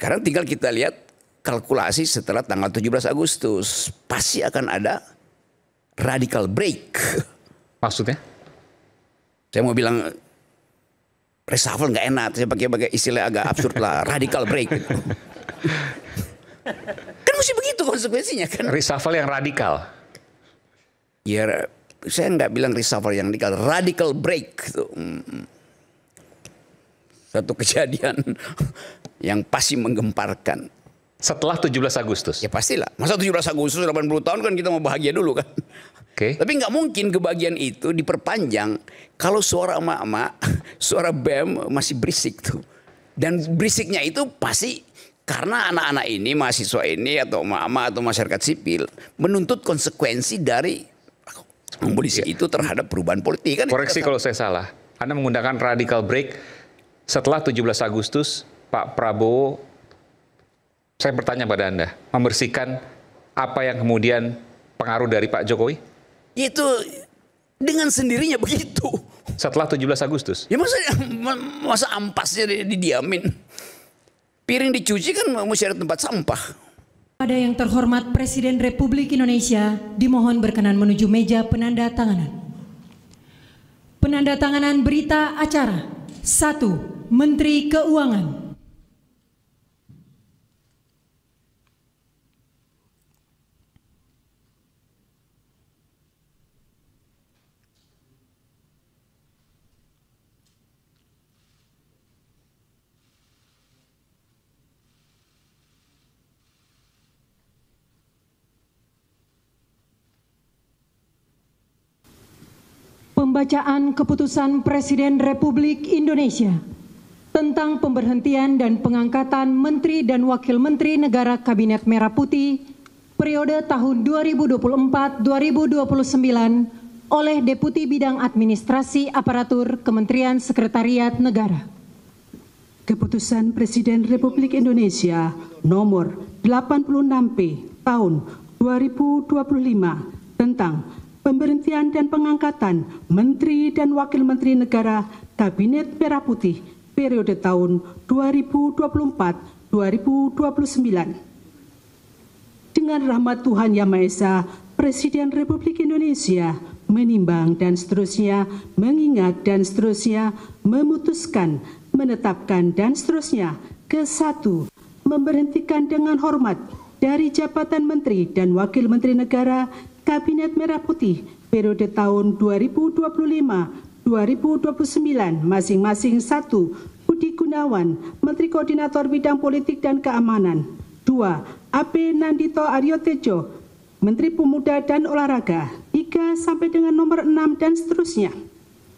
sekarang tinggal kita lihat kalkulasi setelah tanggal 17 Agustus. Pasti akan ada radical break. Maksudnya? Saya mau bilang reshuffle nggak enak, saya pakai istilah agak absurd lah, radical break. Gitu. Kan mesti begitu konsekuensinya kan. Reshuffle yang radikal. Ya, saya nggak bilang reshuffle yang radikal, radical break. Gitu. Satu kejadian yang pasti menggemparkan. Setelah 17 Agustus? Ya pastilah. Masa 17 Agustus 80 tahun kan kita mau bahagia dulu kan. Oke. Tapi nggak mungkin kebahagiaan itu diperpanjang kalau suara emak-emak, suara BEM masih berisik tuh. Dan berisiknya itu pasti karena anak-anak ini, mahasiswa ini atau emak-emak atau masyarakat sipil menuntut konsekuensi dari polisi itu terhadap perubahan politik kan. Koreksi kalau saya salah. Anda menggunakan radical break setelah 17 Agustus, Pak Prabowo, saya bertanya pada Anda, membersihkan apa yang kemudian pengaruh dari Pak Jokowi? Itu dengan sendirinya begitu. Setelah 17 Agustus? Ya masa ampasnya didiamin. Piring dicuci kan mesti ada tempat sampah. Pada yang terhormat Presiden Republik Indonesia dimohon berkenan menuju meja penandatanganan. Penandatanganan berita acara. 1. Menteri Keuangan. Pembacaan keputusan Presiden Republik Indonesia tentang pemberhentian dan pengangkatan Menteri dan Wakil Menteri Negara Kabinet Merah Putih periode tahun 2024-2029 oleh Deputi Bidang Administrasi Aparatur Kementerian Sekretariat Negara. Keputusan Presiden Republik Indonesia nomor 86P tahun 2025 tentang pemberhentian dan pengangkatan Menteri dan Wakil Menteri Negara Kabinet Merah Putih periode tahun 2024-2029. Dengan rahmat Tuhan Yang Maha Esa, Presiden Republik Indonesia menimbang dan seterusnya, mengingat dan seterusnya, memutuskan, menetapkan dan seterusnya. Ke-1, memberhentikan dengan hormat dari jabatan Menteri dan Wakil Menteri Negara Kabinet Merah Putih periode tahun 2025-2029 masing-masing. 1. Budi Gunawan, Menteri Koordinator Bidang Politik dan Keamanan. 2. AP Nandito Aryo Tejo, Menteri Pemuda dan Olahraga. 3 sampai dengan nomor 6 dan seterusnya.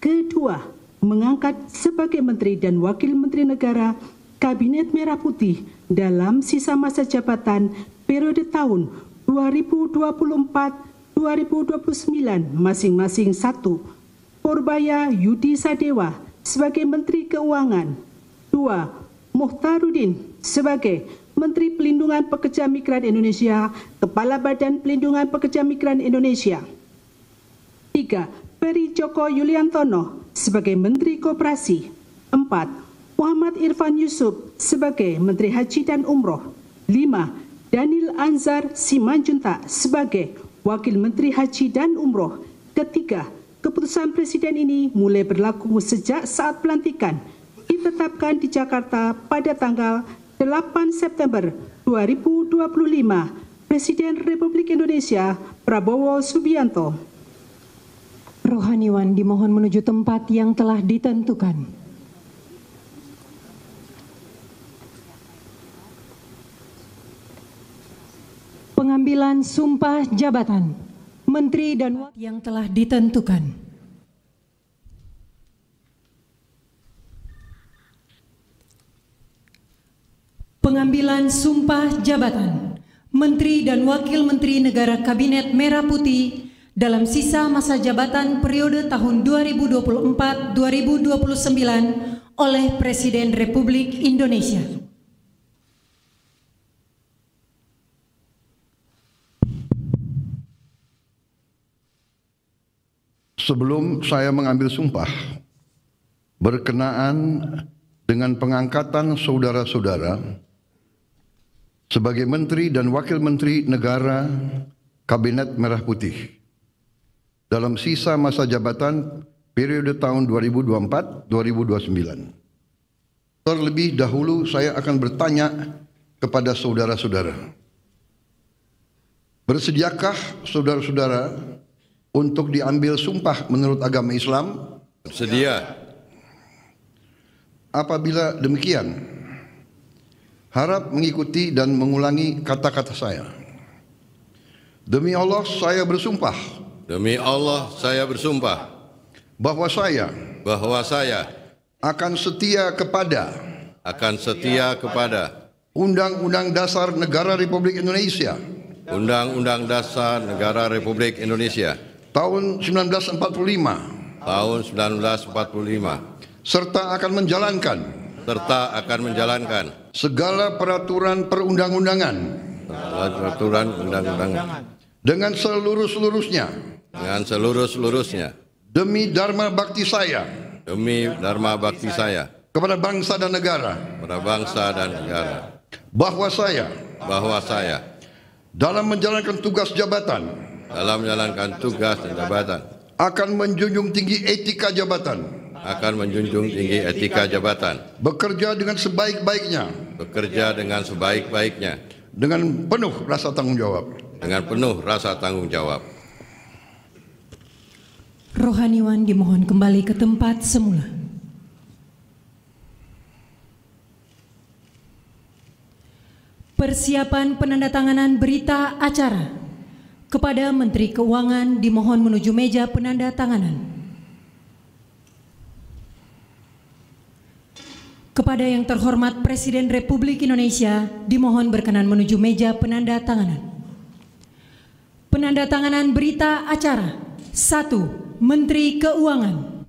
Kedua, mengangkat sebagai Menteri dan Wakil Menteri Negara Kabinet Merah Putih dalam sisa masa jabatan periode tahun 2024-2029 masing-masing. 1. Purbaya Yudi Sadewa sebagai Menteri Keuangan. 2. Muhtarudin sebagai Menteri Pelindungan Pekerja Migran Indonesia, Kepala Badan Pelindungan Pekerja Migran Indonesia. 3. Peri Joko Yuliantono sebagai Menteri Koperasi. 4. Muhammad Irfan Yusuf sebagai Menteri Haji dan Umroh. 5. Daniel Anzar Simanjuntak sebagai Wakil Menteri Haji dan Umroh. Ketiga, keputusan Presiden ini mulai berlaku sejak saat pelantikan ditetapkan di Jakarta pada tanggal 8 September 2025. Presiden Republik Indonesia Prabowo Subianto. Rohaniwan dimohon menuju tempat yang telah ditentukan. Pengambilan sumpah jabatan Menteri dan Wakil yang telah ditentukan. Pengambilan sumpah jabatan Menteri dan Wakil Menteri Negara Kabinet Merah Putih dalam sisa masa jabatan periode tahun 2024-2029 oleh Presiden Republik Indonesia. Sebelum saya mengambil sumpah berkenaan dengan pengangkatan saudara-saudara sebagai Menteri dan Wakil Menteri Negara Kabinet Merah Putih dalam sisa masa jabatan periode tahun 2024-2029. Terlebih dahulu saya akan bertanya kepada saudara-saudara, bersediakah saudara-saudara untuk diambil sumpah menurut agama Islam? Bersedia. Apabila demikian, harap mengikuti dan mengulangi kata-kata saya. Demi Allah saya bersumpah. Demi Allah saya bersumpah Bahwa saya akan setia kepada Undang-Undang Dasar Negara Republik Indonesia Undang-Undang Dasar Negara Republik Indonesia tahun 1945 tahun 1945 serta akan menjalankan segala peraturan perundang-undangan dengan seluruh-seluruhnya demi dharma bakti saya kepada bangsa dan negara, bahwa saya dalam menjalankan tugas jabatan akan menjunjung tinggi etika jabatan, bekerja dengan sebaik-baiknya dengan penuh rasa tanggung jawab. Rohaniwan dimohon kembali ke tempat semula. Persiapan penandatanganan berita acara kepada Menteri Keuangan dimohon menuju meja penandatanganan. Kepada yang terhormat Presiden Republik Indonesia dimohon berkenan menuju meja penandatanganan. Penandatanganan berita acara 1. Menteri Keuangan.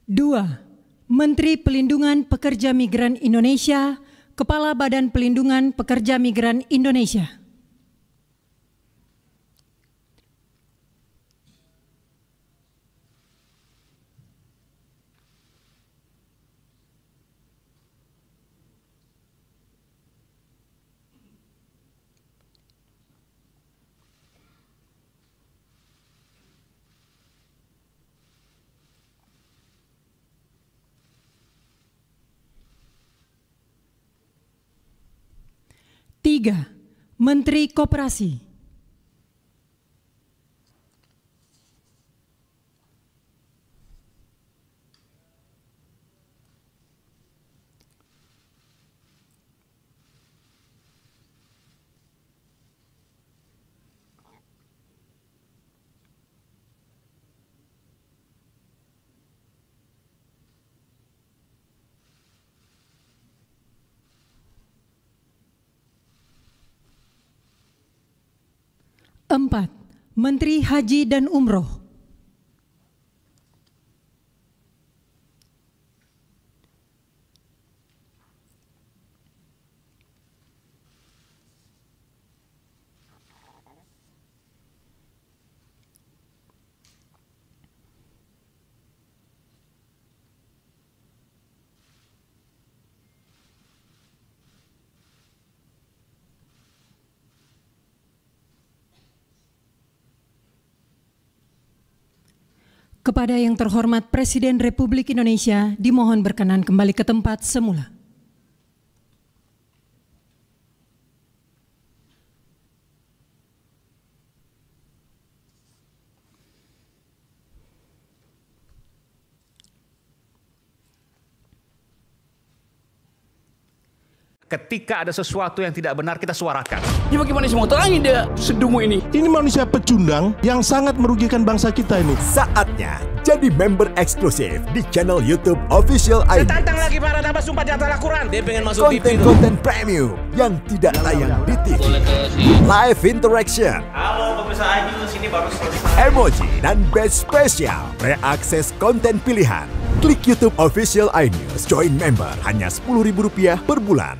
Dua, Menteri Pelindungan Pekerja Migran Indonesia, Kepala Badan Pelindungan Pekerja Migran Indonesia. Tiga, Menteri Koperasi. Empat, Menteri Haji dan Umroh. Kepada yang terhormat Presiden Republik Indonesia dimohon berkenan kembali ke tempat semula. Ketika ada sesuatu yang tidak benar, kita suarakan. Ini bagaimana semua terangin dia sedungu ini? Ini manusia pecundang yang sangat merugikan bangsa kita ini. Saatnya jadi member eksklusif di channel YouTube Official ID. Tantang lagi para nama sumpah di atas Al-Quran. Dia pengen masuk TV. Konten premium yang tidak tayang di TV. Live interaction. Halo Emoji dan badge spesial reakses konten pilihan. Klik YouTube Official iNews, join member hanya Rp10.000 per bulan.